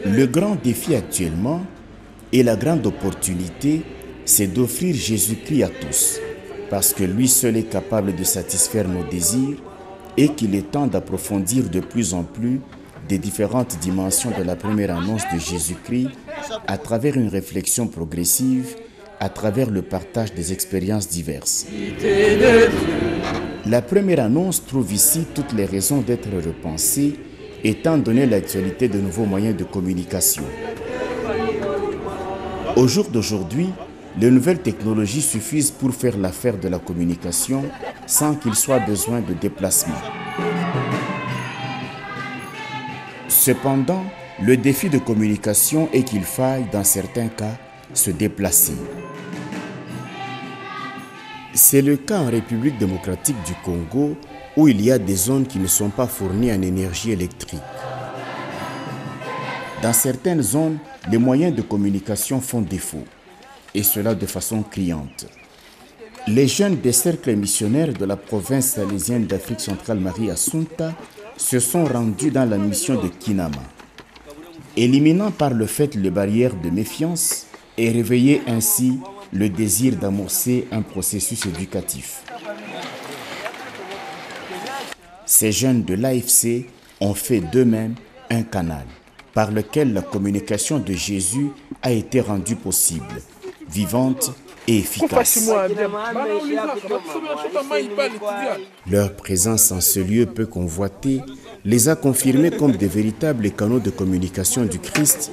Le grand défi actuellement et la grande opportunité, c'est d'offrir Jésus-Christ à tous, parce que lui seul est capable de satisfaire nos désirs et qu'il est temps d'approfondir de plus en plus des différentes dimensions de la première annonce de Jésus-Christ à travers une réflexion progressive, à travers le partage des expériences diverses. La première annonce trouve ici toutes les raisons d'être repensée, étant donné l'actualité de nouveaux moyens de communication. Au jour d'aujourd'hui, les nouvelles technologies suffisent pour faire l'affaire de la communication sans qu'il soit besoin de déplacement. Cependant, le défi de communication est qu'il faille, dans certains cas, se déplacer. C'est le cas en République démocratique du Congo, où il y a des zones qui ne sont pas fournies en énergie électrique. Dans certaines zones, les moyens de communication font défaut, et cela de façon criante. Les jeunes des cercles missionnaires de la province salésienne d'Afrique centrale Marie Assunta se sont rendus dans la mission de Kinama, éliminant par le fait les barrières de méfiance et réveiller ainsi le désir d'amorcer un processus éducatif. Ces jeunes de l'AFC ont fait d'eux-mêmes un canal par lequel la communication de Jésus a été rendue possible, vivante et efficace. Leur présence en ce lieu peu convoité les a confirmés comme de véritables canaux de communication du Christ,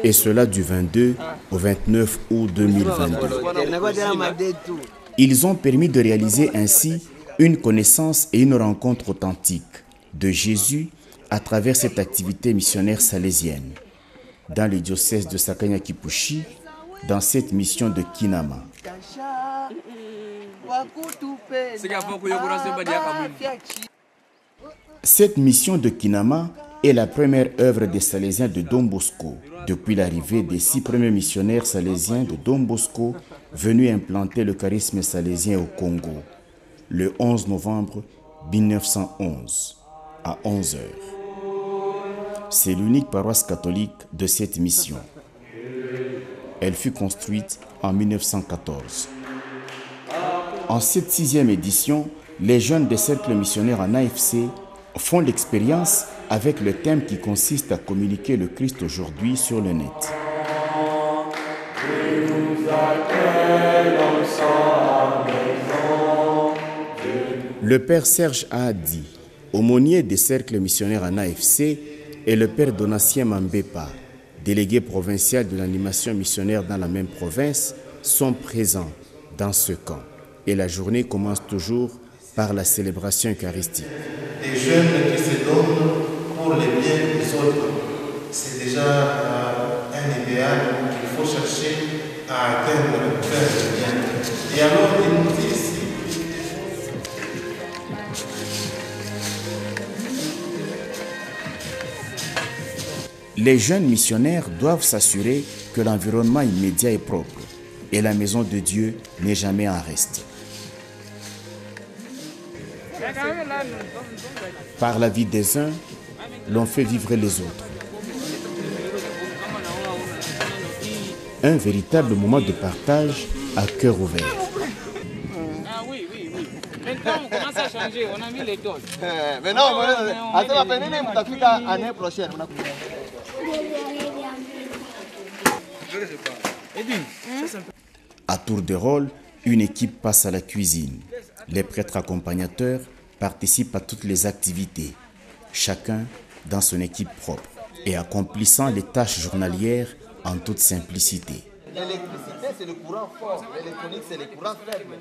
et cela du 22 au 29 août 2022. Ils ont permis de réaliser ainsi une connaissance et une rencontre authentique de Jésus à travers cette activité missionnaire salésienne, dans le diocèse de Sakanya-Kipushi, dans cette mission de Kinama. Cette mission de Kinama est la première œuvre des Salésiens de Don Bosco, depuis l'arrivée des 6 premiers missionnaires salésiens de Don Bosco venus implanter le charisme salésien au Congo, le 11 novembre 1911, à 11 h. C'est l'unique paroisse catholique de cette mission. Elle fut construite en 1914. En cette 6e édition, les jeunes des cercles missionnaires en AFC font l'expérience avec le thème qui consiste à communiquer le Christ aujourd'hui sur le net. Le père Serge Ahadi, aumônier des cercles missionnaires en AFC, et le père Donatien Mambepa, délégué provincial de l'animation missionnaire dans la même province, sont présents dans ce camp. Et la journée commence toujours par la célébration eucharistique. Des jeunes qui se donnent pour le bien des autres, c'est déjà un idéal qu'il faut chercher à atteindre, faire le bien. Et alors, il nous dit ici, les jeunes missionnaires doivent s'assurer que l'environnement immédiat est propre et la maison de Dieu n'est jamais en reste. Par la vie des uns, l'on fait vivre les autres. Un véritable moment de partage à cœur ouvert. Maintenant, on commence à changer. On a mis les tôles. l'année prochaine. À tour de rôle, une équipe passe à la cuisine. Les prêtres accompagnateurs participent à toutes les activités, chacun dans son équipe propre et accomplissant les tâches journalières en toute simplicité. L'électricité, c'est le courant fort. L'électronique, c'est le courant faible.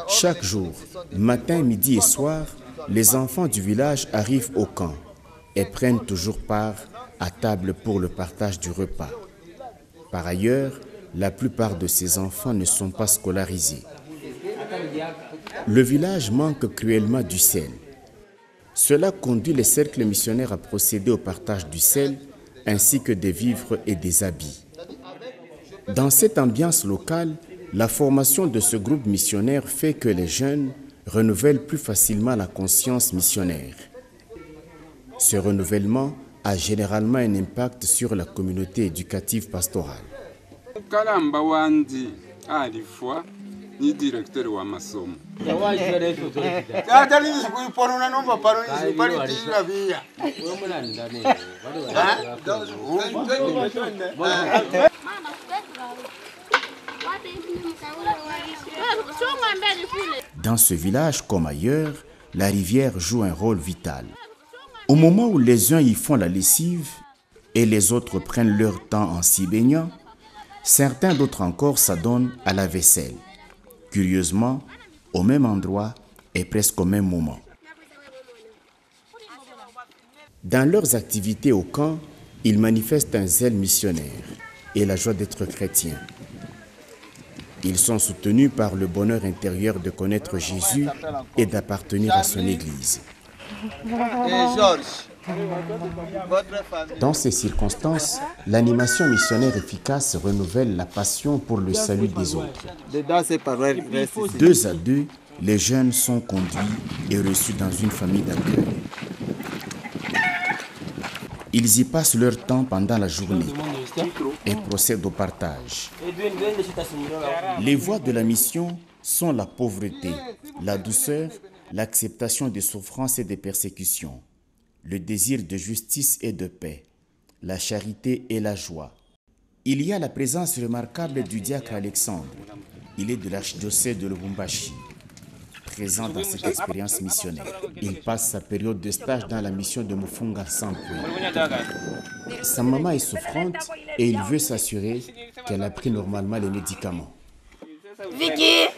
Chaque jour, matin, midi et soir, les enfants du village arrivent au camp et prennent toujours part à table pour le partage du repas. Par ailleurs, la plupart de ces enfants ne sont pas scolarisés. Le village manque cruellement du sel. Cela conduit les cercles missionnaires à procéder au partage du sel ainsi que des vivres et des habits. Dans cette ambiance locale, la formation de ce groupe missionnaire fait que les jeunes renouvellent plus facilement la conscience missionnaire. Ce renouvellement a généralement un impact sur la communauté éducative pastorale. Kalamba Wandi, à la fois, ni directeur ou maçon. Dans ce village comme ailleurs, la rivière joue un rôle vital. Au moment où les uns y font la lessive et les autres prennent leur temps en s'y baignant, certains d'autres encore s'adonnent à la vaisselle. Curieusement, au même endroit et presque au même moment. Dans leurs activités au camp, ils manifestent un zèle missionnaire et la joie d'être chrétiens. Ils sont soutenus par le bonheur intérieur de connaître Jésus et d'appartenir à son Église. Dans ces circonstances, l'animation missionnaire efficace renouvelle la passion pour le salut des autres. 2 à 2, les jeunes sont conduits et reçus dans une famille d'accueil. Ils y passent leur temps pendant la journée et procèdent au partage. Les voies de la mission sont la pauvreté, la douceur, l'acceptation des souffrances et des persécutions, le désir de justice et de paix, la charité et la joie. Il y a la présence remarquable du diacre Alexandre. Il est de l'archidiocèse de Lubumbashi. Présent dans cette expérience missionnaire, il passe sa période de stage dans la mission de Mufunga Sampwe. Sa maman est souffrante et il veut s'assurer qu'elle a pris normalement les médicaments. Vicky!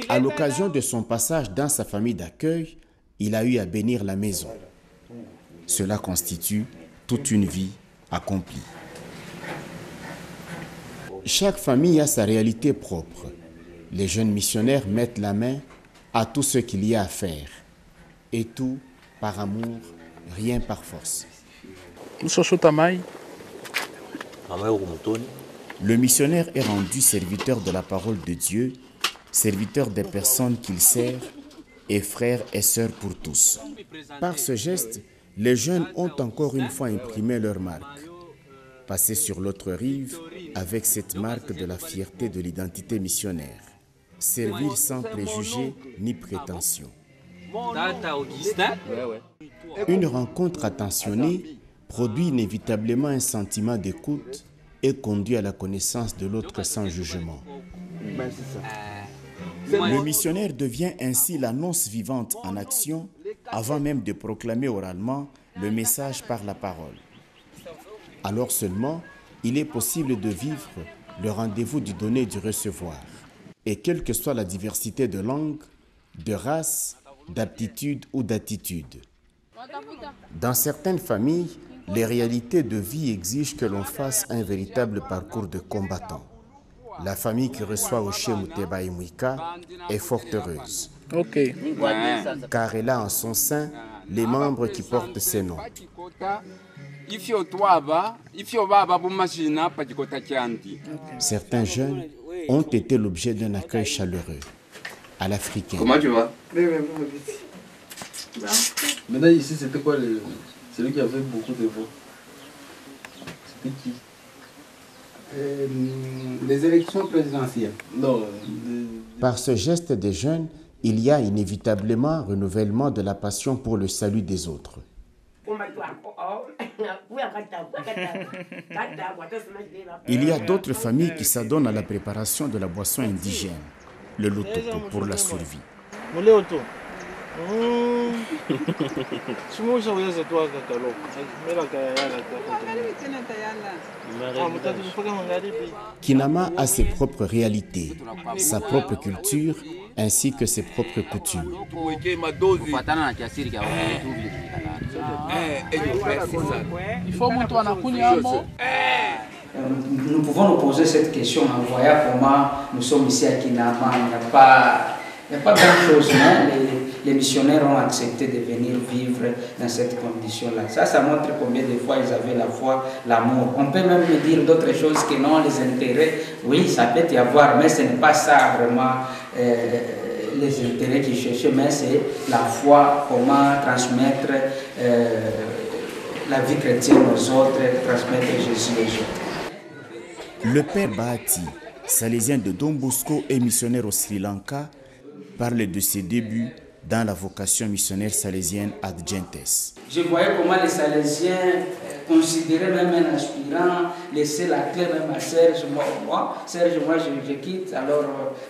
À l'occasion de son passage dans sa famille d'accueil, il a eu à bénir la maison. Cela constitue toute une vie accomplie. Chaque famille a sa réalité propre. Les jeunes missionnaires mettent la main à tout ce qu'il y a à faire. Et tout par amour, rien par force. Le missionnaire est rendu serviteur de la parole de Dieu, serviteur des personnes qu'il sert et frère et sœur pour tous. Par ce geste, les jeunes ont encore une fois imprimé leur marque. Passer sur l'autre rive avec cette marque de la fierté de l'identité missionnaire. Servir sans préjugés ni prétention. Une rencontre attentionnée produit inévitablement un sentiment d'écoute et conduit à la connaissance de l'autre sans jugement. Le missionnaire devient ainsi l'annonce vivante en action avant même de proclamer oralement le message par la parole. Alors seulement, il est possible de vivre le rendez-vous du donner et du recevoir. Et quelle que soit la diversité de langue, de race, d'aptitude ou d'attitude. Dans certaines familles, les réalités de vie exigent que l'on fasse un véritable parcours de combattant. La famille qui reçoit Oshé Muteba Imwika est fort heureuse. Car elle a en son sein les membres qui portent ses noms. Certains jeunes ont été l'objet d'un accueil chaleureux, à l'africaine. Comment tu vas? Maintenant ici, c'était quoi celui qui avait beaucoup de voix? C'était qui? Les élections présidentielles. Non. Par ce geste des jeunes, il y a inévitablement renouvellement de la passion pour le salut des autres. Il y a d'autres familles qui s'adonnent à la préparation de la boisson indigène, le lotoko, pour la survie. Kinama a ses propres réalités, sa propre culture ainsi que ses propres coutumes. Nous pouvons nous poser cette question en voyant comment nous sommes ici à Kinama. Il n'y a pas grand-chose, mais les missionnaires ont accepté de venir vivre dans cette condition-là. Ça montre combien de fois ils avaient la foi, l'amour. On peut même me dire d'autres choses que non, les intérêts. Oui, ça peut y avoir, mais ce n'est pas ça vraiment les intérêts qu'ils cherchaient, mais c'est la foi, comment transmettre la vie chrétienne aux autres, transmettre Jésus aux autres. Le père Bahati, salésien de Don Bosco et missionnaire au Sri Lanka, parle de ses débuts dans la vocation missionnaire salésienne ad gentes. Je voyais comment les Salésiens considéraient même un aspirant, laisser la clé même à Serge. Serge, je quitte, alors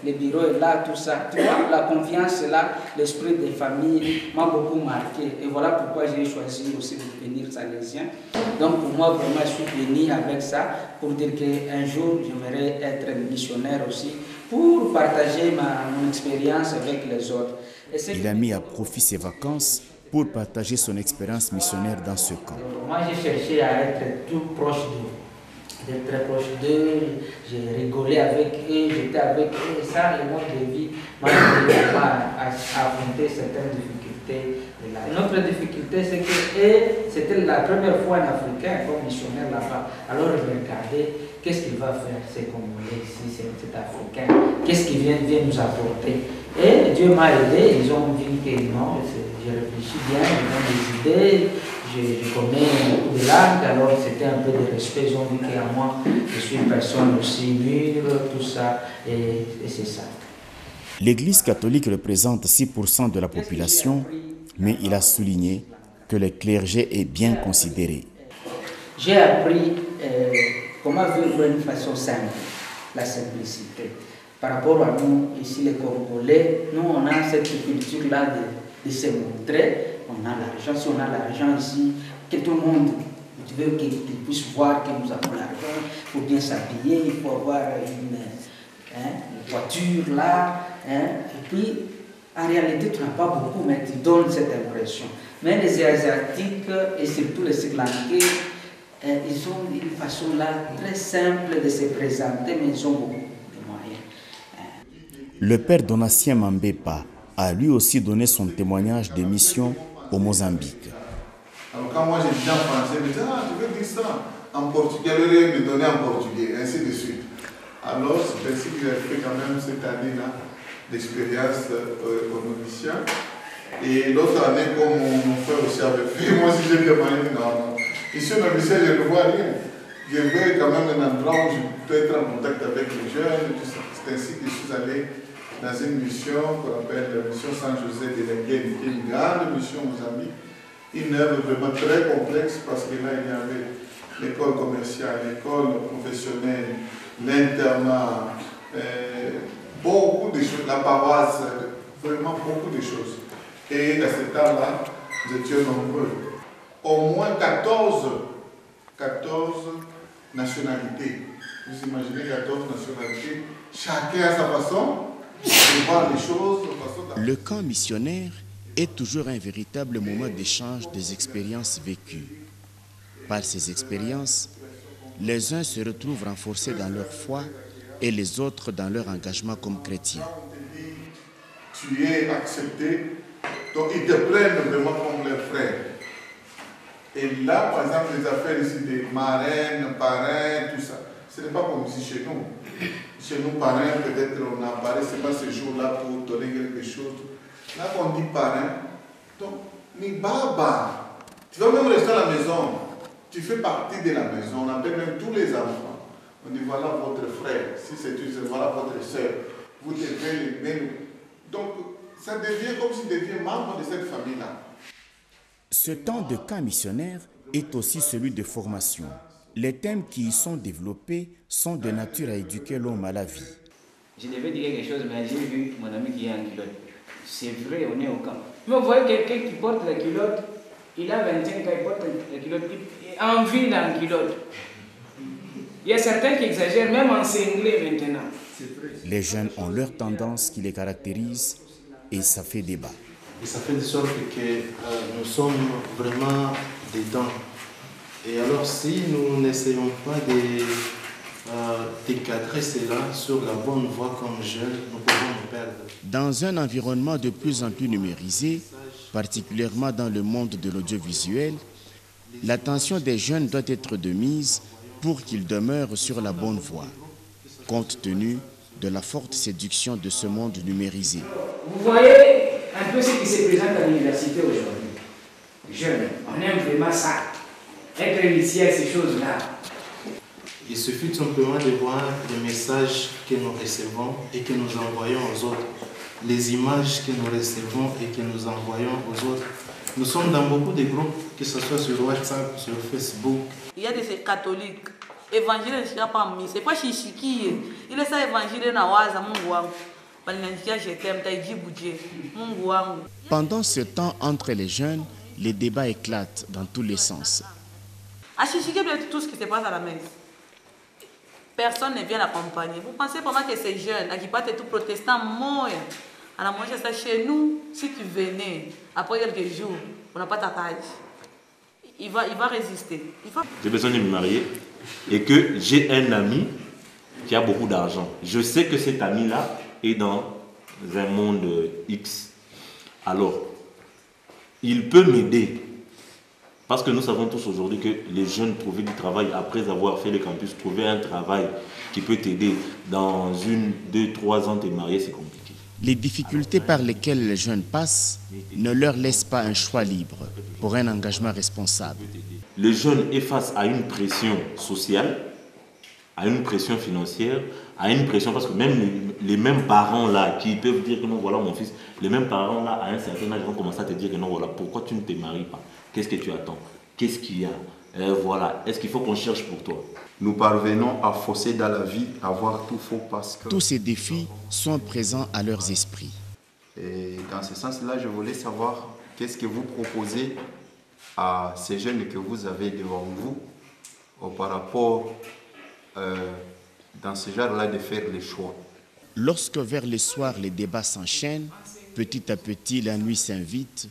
le bureau est là, tout ça. Tu vois, la confiance est là, l'esprit des familles m'a beaucoup marqué. Et voilà pourquoi j'ai choisi aussi de devenir salésien. Donc pour moi, vraiment, je suis venu avec ça pour dire qu'un jour, j'aimerais être missionnaire aussi, pour partager mon expérience avec les autres. Il a mis à profit ses vacances pour partager son expérience missionnaire dans ce camp. Moi, j'ai cherché à être tout proche d'eux, d'être très proche d'eux. J'ai rigolé avec eux, j'étais avec eux. Et ça, le mode de vie m'a aidé à affronter certaines difficultés. Une autre difficulté, c'est que c'était la première fois un Africain comme missionnaire là-bas. Alors, je me regardais, qu'est-ce qu'il va faire, ces Congolais ici, cet Africain, qu'est-ce qu'il vient nous apporter. Et Dieu m'a aidé, ils ont vu que non, je réfléchis bien, ils ont des idées, je connais beaucoup de langues, alors c'était un peu de respect, ils ont vu qu'à moi, je suis une personne aussi mûre, tout ça, et c'est ça. L'Église catholique représente 6% de la population, mais il a souligné que le clergé est bien considéré. J'ai appris comment vivre d'une façon simple, la simplicité. Par rapport à nous, ici les Congolais, nous on a cette culture-là de se montrer. On a l'argent, si on a l'argent ici, que tout le monde, tu veux qu'il puisse voir que nous avons l'argent, il faut bien s'habiller, il faut avoir une voiture là. Et puis, en réalité, tu n'as pas beaucoup, mais tu donnes cette impression. Mais les Asiatiques, et surtout les Sri Lankais, ils ont une façon là très simple de se présenter, mais ils ont beaucoup de moyens. Le père Donatien Mambepa a lui aussi donné son témoignage de mission au Mozambique. Alors quand moi j'ai dit en français, je me disais, ah, tu veux dire ça en portugais, il me donnait en portugais, ainsi de suite. Alors c'est ainsi que j'ai fait quand même cette année-là d'expérience au noviciat. Et l'autre année, comme mon frère aussi avait fait, moi aussi j'ai demandé, non. Ici au noviciat, je ne vois rien. Je veux quand même un endroit où je peux être en contact avec les jeunes, tout ça. C'est ainsi que je suis allé dans une mission qu'on appelle la mission Saint-José de l'Inguène, qui est une grande mission au Mozambique. Une œuvre vraiment très complexe parce que là, il y avait l'école commerciale, l'école professionnelle, l'internat, beaucoup de choses, la paroisse, vraiment beaucoup de choses. Et à cet âge-là, nous étions nombreux. Au moins 14 nationalités. Vous imaginez 14 nationalités, chacun à sa façon de voir les choses. Le camp missionnaire est toujours un véritable moment d'échange des expériences vécues. Par ces expériences, les uns se retrouvent renforcés dans leur foi et les autres dans leur engagement comme chrétiens. Tu es accepté, donc ils te prennent vraiment comme leurs frères. Et là, par exemple, les affaires ici des marraines, parrains, tout ça, ce n'est pas comme ici chez nous. Chez nous, parrains, peut-être on apparaît, ce n'est pas ce jour-là pour donner quelque chose. Là, on dit parrain, donc, ni baba. Tu vas même rester à la maison. Tu fais partie de la maison. On appelle même tous les enfants. On dit voilà votre frère. Si c'est une sœur, voilà votre sœur. Vous devez l'aimer. Donc, ça devient comme s'il devient membre de cette famille-là. Ce temps de camp missionnaire est aussi celui de formation. Les thèmes qui y sont développés sont de nature à éduquer l'homme à la vie. Je devais dire quelque chose, mais j'ai vu mon ami qui est en culotte. C'est vrai, on est au camp. Mais vous voyez quelqu'un qui porte la culotte, il a 25 ans, il porte la culotte, il a envie d'un culotte. Il y a certains qui exagèrent, même en cinglé maintenant. Les jeunes ont leur tendance qui les caractérise et ça fait débat. Et ça fait de sorte que nous sommes vraiment dedans. Et alors si nous n'essayons pas d'encadrer cela sur la bonne voie comme jeunes, nous pouvons nous perdre. Dans un environnement de plus en plus numérisé, particulièrement dans le monde de l'audiovisuel, l'attention des jeunes doit être de mise pour qu'ils demeurent sur la bonne voie, compte tenu de la forte séduction de ce monde numérisé. Vous voyez un peu ce qui se présente à l'université aujourd'hui. Jeunes, on aime vraiment ça. Être initié à ces choses-là. Il suffit simplement de voir les messages que nous recevons et que nous envoyons aux autres. Les images que nous recevons et que nous envoyons aux autres. Nous sommes dans beaucoup de groupes, que ce soit sur WhatsApp, sur Facebook. Il y a des catholiques. Évangile ne pas mis. C'est pas chichiki. Il est ça évangile na waza Mungu wangu. Pendant ce temps entre les jeunes, les débats éclatent dans tous les sens. À chichiker tout ce qui se passe à la messe. Personne ne vient l'accompagner. Vous pensez vraiment que ces jeunes, qui partent tout protestants, moi, à la moitié ça chez nous, si tu venais, après quelques jours, on n'a pas ta page. Il va résister. J'ai besoin de me marier et que j'ai un ami qui a beaucoup d'argent. Je sais que cet ami-là est dans un monde X. Alors, il peut m'aider. Parce que nous savons tous aujourd'hui que les jeunes trouver du travail après avoir fait le campus, trouver un travail qui peut t'aider dans 1, 2, 3 ans, t'es marié, c'est compliqué. Les difficultés par lesquelles les jeunes passent ne leur laissent pas un choix libre pour un engagement responsable. Le jeune est face à une pression sociale, à une pression financière, à une pression, parce que même les mêmes parents là qui peuvent dire que non, voilà mon fils, les mêmes parents là à un certain âge vont commencer à te dire que non, voilà, pourquoi tu ne te maries pas? Qu'est-ce que tu attends? Qu'est-ce qu'il y a? Voilà, est-ce qu'il faut qu'on cherche pour toi? Nous parvenons à fausser dans la vie, à voir tout faux parce que... Tous ces défis sont présents à leurs esprits. Et dans ce sens-là, je voulais savoir qu'est-ce que vous proposez à ces jeunes que vous avez devant vous par rapport dans ce genre-là de faire les choix. Lorsque vers le soir les débats s'enchaînent, petit à petit la nuit s'invite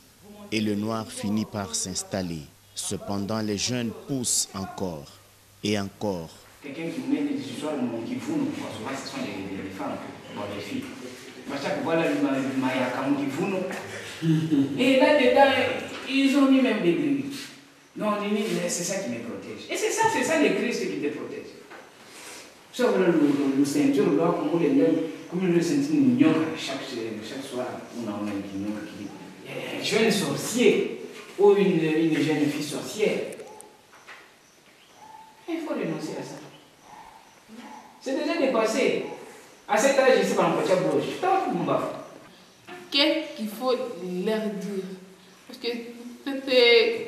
et le noir finit par s'installer. Cependant les jeunes poussent encore et encore. Quelqu'un qui met des histoires qui vous, souvent ce sont les femmes, les filles. Voilà le Mayakam qui vous. Et là-dedans, ils ont mis même des grilles. Non, c'est ça qui me protège. Et c'est ça le Christ qui te protège. Ça, le ceinture, là, comme le ceinture mignon, chaque soir, on a un mignon qui dit un jeune sorcier ou une jeune fille sorcière. Il faut renoncer à ça. C'est déjà dépassé. À cet âge, ici, par exemple, qu'est-ce qu'il faut leur dire? Parce que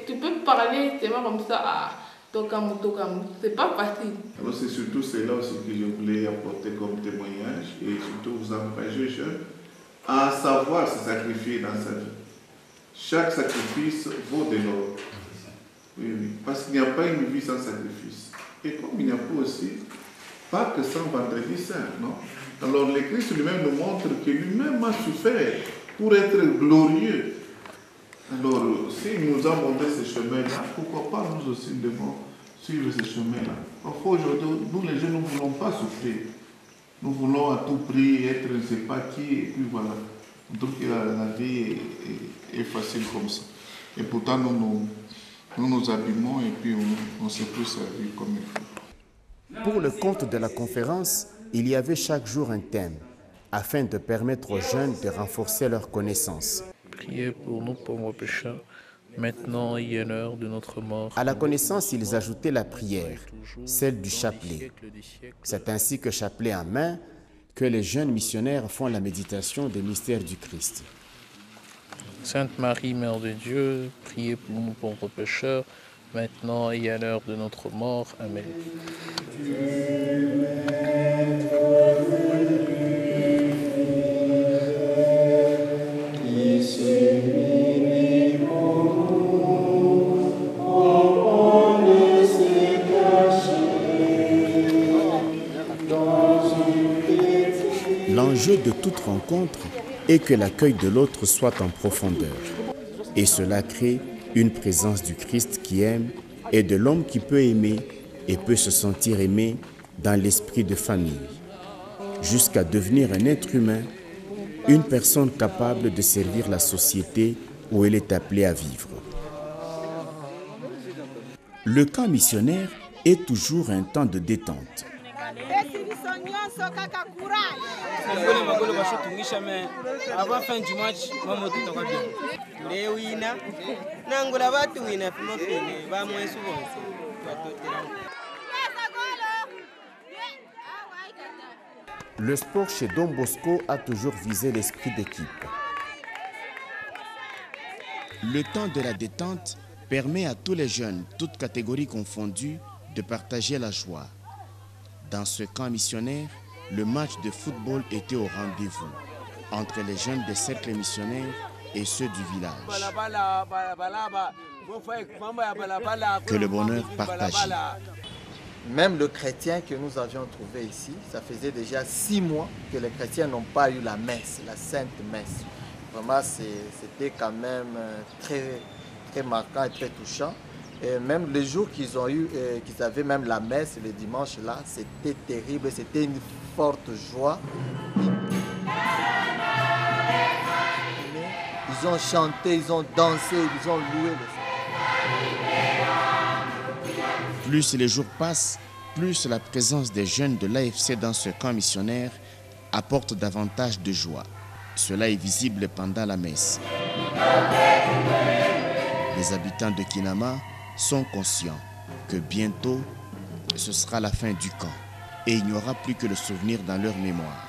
tu peux parler tellement comme ça à Tokamu, c'est pas facile. Alors c'est surtout cela aussi que je voulais apporter comme témoignage et surtout vous encourager les jeunes à savoir se sacrifier dans sa vie. Chaque sacrifice vaut de l'or. Oui, parce qu'il n'y a pas une vie sans sacrifice. Et comme il n'y a pas aussi, pas que sans vendredi saint, non? Alors le Christ lui-même nous montre que lui-même a souffert pour être glorieux. Alors, si nous a montré ce chemin-là, pourquoi pas nous aussi devons suivre ce chemin-là? Parfois aujourd'hui, nous les jeunes, nous ne voulons pas souffrir. Nous voulons à tout prix être je ne sais pas qui, et puis voilà. Donc la vie est facile comme ça. Et pourtant, nous nous abîmons et puis on ne sait plus servir comme il faut. Pour le compte de la conférence, il y avait chaque jour un thème, afin de permettre aux jeunes de renforcer leurs connaissances. Priez pour nous pauvres pécheurs, maintenant et à l'heure de notre mort. À la connaissance, ils ajoutaient la prière, celle du chapelet. C'est ainsi que chapelet en main, que les jeunes missionnaires font la méditation des mystères du Christ. Sainte Marie, Mère de Dieu, priez pour nous pauvres pécheurs, maintenant et à l'heure de notre mort. Amen. L'enjeu de toute rencontre est que l'accueil de l'autre soit en profondeur. Et cela crée une présence du Christ qui aime et de l'homme qui peut aimer et peut se sentir aimé dans l'esprit de famille, jusqu'à devenir un être humain, une personne capable de servir la société où elle est appelée à vivre. Le camp missionnaire est toujours un temps de détente. avant fin du match maman tout va bien les wina nangola batu wina fumofene ba mwesu bonse Le sport chez Don Bosco a toujours visé l'esprit d'équipe. Le temps de la détente permet à tous les jeunes, toutes catégories confondues, de partager la joie. Dans ce camp missionnaire, le match de football était au rendez-vous entre les jeunes des cercles missionnaires et ceux du village. Que le bonheur partagé. Même le chrétien que nous avions trouvé ici, ça faisait déjà 6 mois que les chrétiens n'ont pas eu la messe, la sainte messe. Vraiment, c'était quand même très, très marquant et très touchant. Et même le jour qu'ils ont eu, qu'ils avaient même la messe, le dimanche là, c'était terrible, c'était une forte joie. Ils ont chanté, ils ont dansé, ils ont loué le Seigneur. Plus les jours passent, plus la présence des jeunes de l'AFC dans ce camp missionnaire apporte davantage de joie. Cela est visible pendant la messe. Les habitants de Kinama sont conscients que bientôt, ce sera la fin du camp et il n'y aura plus que le souvenir dans leur mémoire.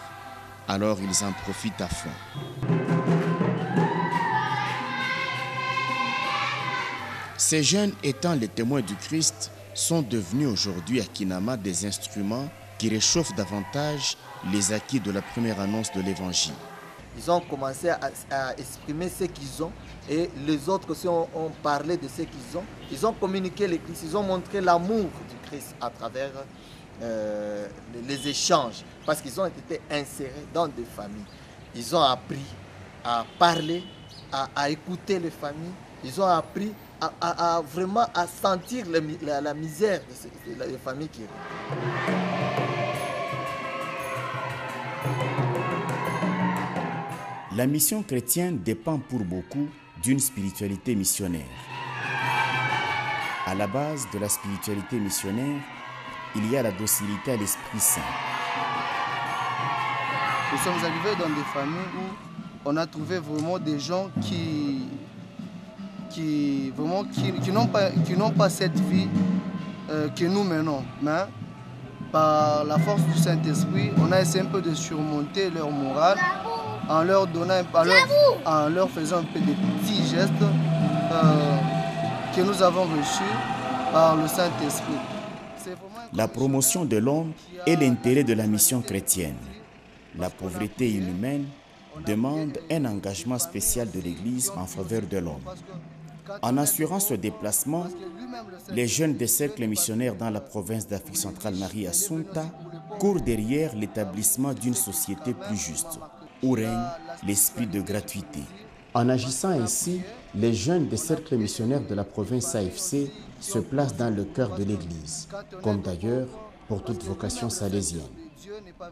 Alors ils en profitent à fond. Ces jeunes étant les témoins du Christ sont devenus aujourd'hui à Kinama des instruments qui réchauffent davantage les acquis de la première annonce de l'Évangile. Ils ont commencé à exprimer ce qu'ils ont et les autres aussi ont parlé de ce qu'ils ont. Ils ont communiqué le Christ, ils ont montré l'amour du Christ à travers les échanges parce qu'ils ont été insérés dans des familles. Ils ont appris à parler, à écouter les familles. Ils ont appris à vraiment à sentir la misère des familles qui La mission chrétienne dépend pour beaucoup d'une spiritualité missionnaire. À la base de la spiritualité missionnaire, il y a la docilité à l'Esprit Saint. Nous sommes arrivés dans des familles où on a trouvé vraiment des gens qui n'ont pas cette vie que nous menons. Mais par la force du Saint-Esprit, on a essayé un peu de surmonter leur morale en leur faisant un peu de petits gestes que nous avons reçus par le Saint-Esprit. La promotion de l'homme est l'intérêt de la mission chrétienne. La pauvreté inhumaine demande un engagement spécial de l'Église en faveur de l'homme. En assurant ce déplacement, les jeunes des cercles missionnaires dans la province d'Afrique centrale Marie Assunta courent derrière l'établissement d'une société plus juste, où règne l'esprit de gratuité. En agissant ainsi, les jeunes des cercles missionnaires de la province AFC se placent dans le cœur de l'Église, comme d'ailleurs pour toute vocation salésienne.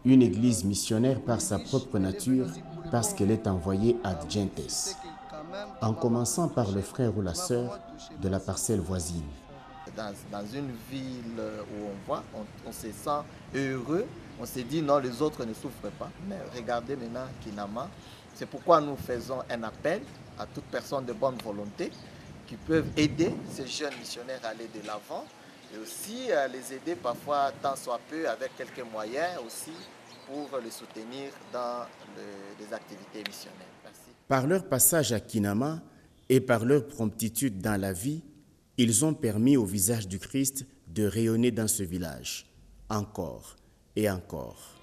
Une Église missionnaire par sa propre nature, parce qu'elle est envoyée ad gentes, en commençant par le frère ou la sœur de la parcelle voisine. Dans une ville où on voit, on se sent heureux, on se dit non, les autres ne souffrent pas. Mais regardez maintenant Kinama, c'est pourquoi nous faisons un appel à toute personne de bonne volonté qui peuvent aider ces jeunes missionnaires à aller de l'avant et aussi les aider parfois tant soit peu avec quelques moyens aussi pour les soutenir dans les activités missionnaires. Merci. Par leur passage à Kinama et par leur promptitude dans la vie, ils ont permis au visage du Christ de rayonner dans ce village, encore et encore.